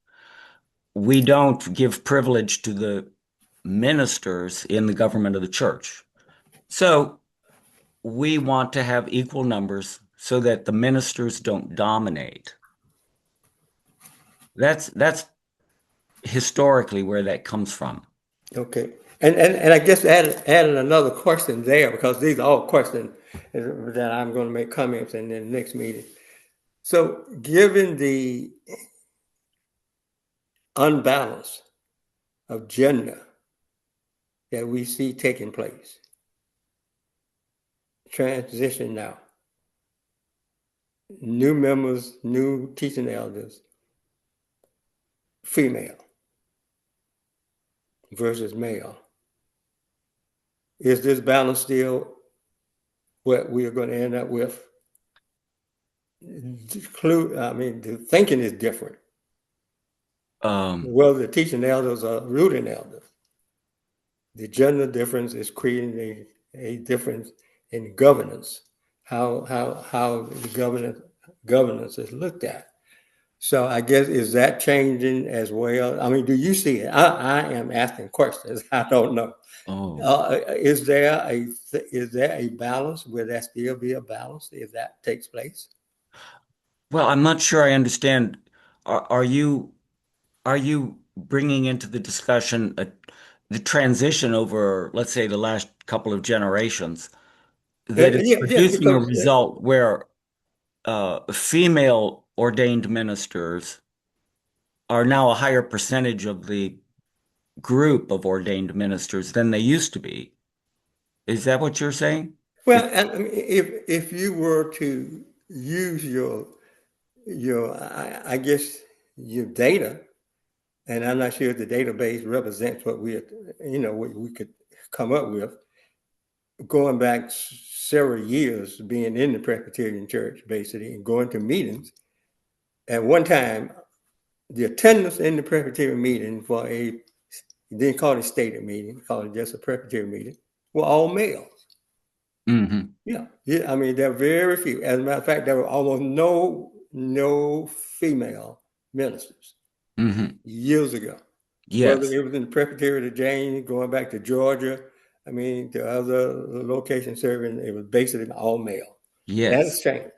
we don't give privilege to the ministers in the government of the church. So we want to have equal numbers so that the ministers don't dominate. That's historically where that comes from. Okay. And I guess adding another question there, because these are all questions that I'm going to make comments in the next meeting. So given the unbalance of gender that we see taking place, transition now, new members, new teaching elders, female versus male. Is this balance still what we are going to end up with? The thinking is different. Well, the teaching elders are ruling elders. The gender difference is creating a difference in governance. how the governance is looked at. So I guess, is that changing as well? I mean, do you see it? I am asking questions. I don't know. Oh, Is there a balance? Will there still be a balance if that takes place? well, I'm not sure I understand. Are you bringing into the discussion the transition over, let's say, the last couple of generations that is Yeah, producing a because result where female ordained ministers are now a higher percentage of the group of ordained ministers than they used to be? Is that what you're saying? well, and I mean, if you were to use I guess your data, and I'm not sure if the database represents what what we could come up with, going back several years, being in the Presbyterian Church, basically, and going to meetings. At one time, the attendance in the Presbyterian meeting for they didn't call it a stated meeting, called it just a Presbyterian meeting, were all males. Hmm. Yeah. I mean, there are very few. As a matter of fact, there were almost no female ministers Hmm. years ago. Whether Yes. it was in the Presbytery of James, going back to Georgia, I mean, to other locations serving, it was basically all male. That has Yes. changed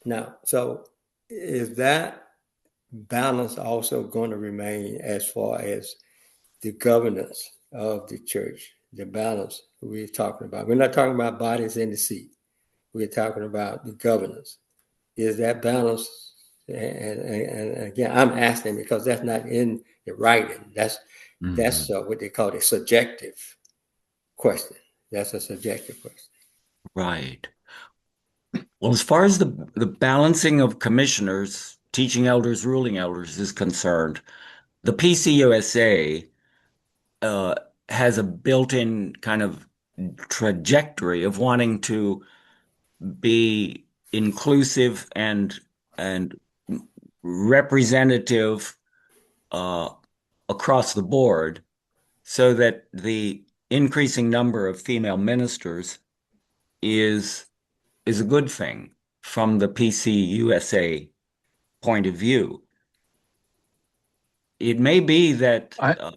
now. So, is that balance also going to remain as far as the governance of the church? The balance we're talking about. We're not talking about bodies in the seat. We're talking about the governance. Is that balance? And again, I'm asking because that's not in the writing. That's Hmm. what they call a subjective question. That's a subjective question. Right. Well, as far as the balancing of commissioners, teaching elders, ruling elders is concerned, the PCUSA uh, has a built-in kind of trajectory of wanting to be inclusive and representative uh, across the board, so that the increasing number of female ministers is is a good thing from the PCUSA point of view. It may be that I go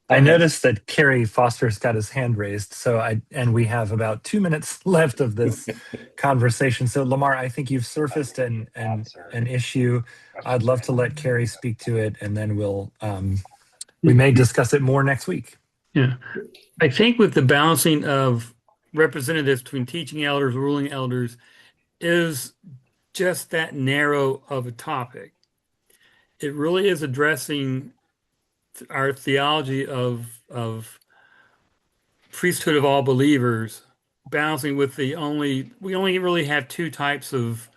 I ahead. noticed that Kerry Foster's got his hand raised, and we have about 2 minutes left of this conversation. So Lamar, I think you've surfaced an issue. I'd love to let Kerry speak to it, and then we may discuss it more next week. Yeah. I think with the balancing of representatives between teaching elders, ruling elders, is just that narrow of a topic. It really is addressing our theology of priesthood of all believers, balancing with we only really have two types of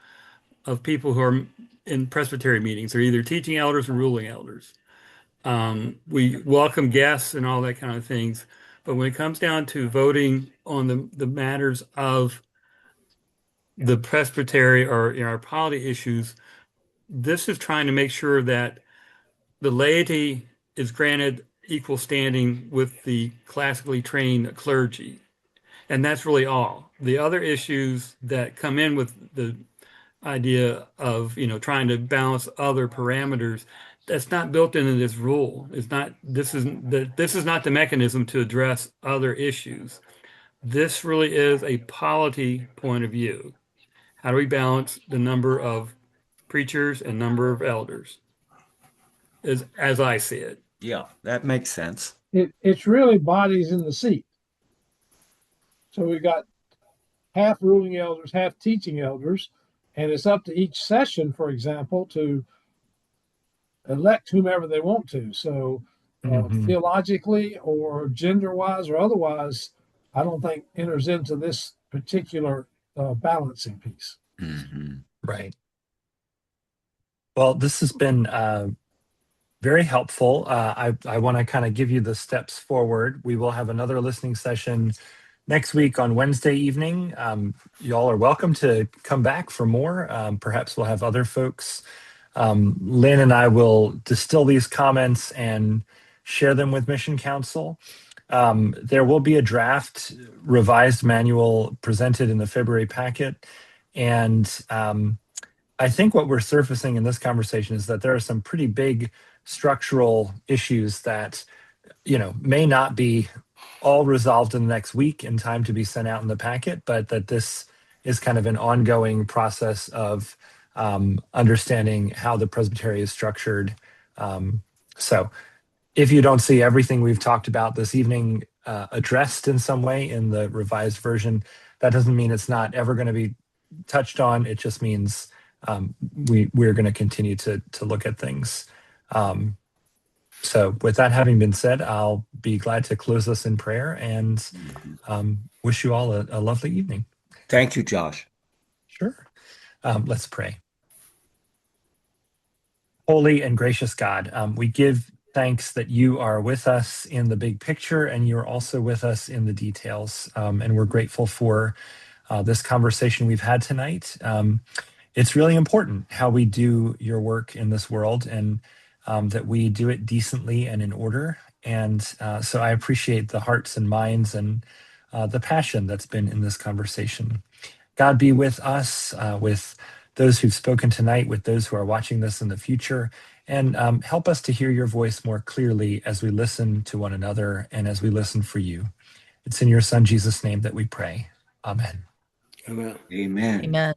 people who are in presbytery meetings. They're either teaching elders or ruling elders. We welcome guests and all that kind of things, but when it comes down to voting on the matters of the presbytery or our polity issues, this is trying to make sure that the laity is granted equal standing with the classically trained clergy. And that's really all. The other issues that come in with the idea of, trying to balance other parameters, that's not built into this rule. This is not the mechanism to address other issues. This really is a polity point of view. How do we balance the number of preachers and number of elders, as I see it? Yeah, that makes sense. It's really bodies in the seat. So we got half ruling elders, half teaching elders, and it's up to each session, for example, to elect whomever they want to. So Mhm. theologically or gender wise or otherwise, I don't think enters into this particular balancing piece. Hmm. Right. Well, this has been very helpful. I want to kind of give you the steps forward. We will have another listening session next week on Wednesday evening. Y'all are welcome to come back for more. Perhaps we'll have other folks. Lynn and I will distill these comments and share them with Mission Council. There will be a draft revised manual presented in the February packet. And I think what we're surfacing in this conversation is that there are some pretty big structural issues that, may not be all resolved in the next week in time to be sent out in the packet, but that this is kind of an ongoing process of understanding how the presbytery is structured. So if you don't see everything we've talked about this evening addressed in some way in the revised version, that doesn't mean it's not ever going to be touched on. It just means we're going to continue to look at things. So with that having been said, I'll be glad to close us in prayer and wish you all a lovely evening. Thank you, Josh. Sure. Let's pray. Holy and gracious God, we give thanks that you are with us in the big picture and you're also with us in the details. And we're grateful for this conversation we've had tonight. It's really important how we do your work in this world and that we do it decently and in order. And so I appreciate the hearts and minds and the passion that's been in this conversation. God be with us, with those who've spoken tonight, with those who are watching this in the future, and help us to hear your voice more clearly as we listen to one another and as we listen for you. It's in your Son, Jesus' name that we pray. Amen. Amen. Amen. Amen.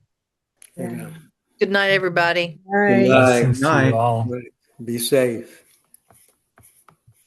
Amen. Good night, everybody. All right. Good night. Blessings to you all. Be safe.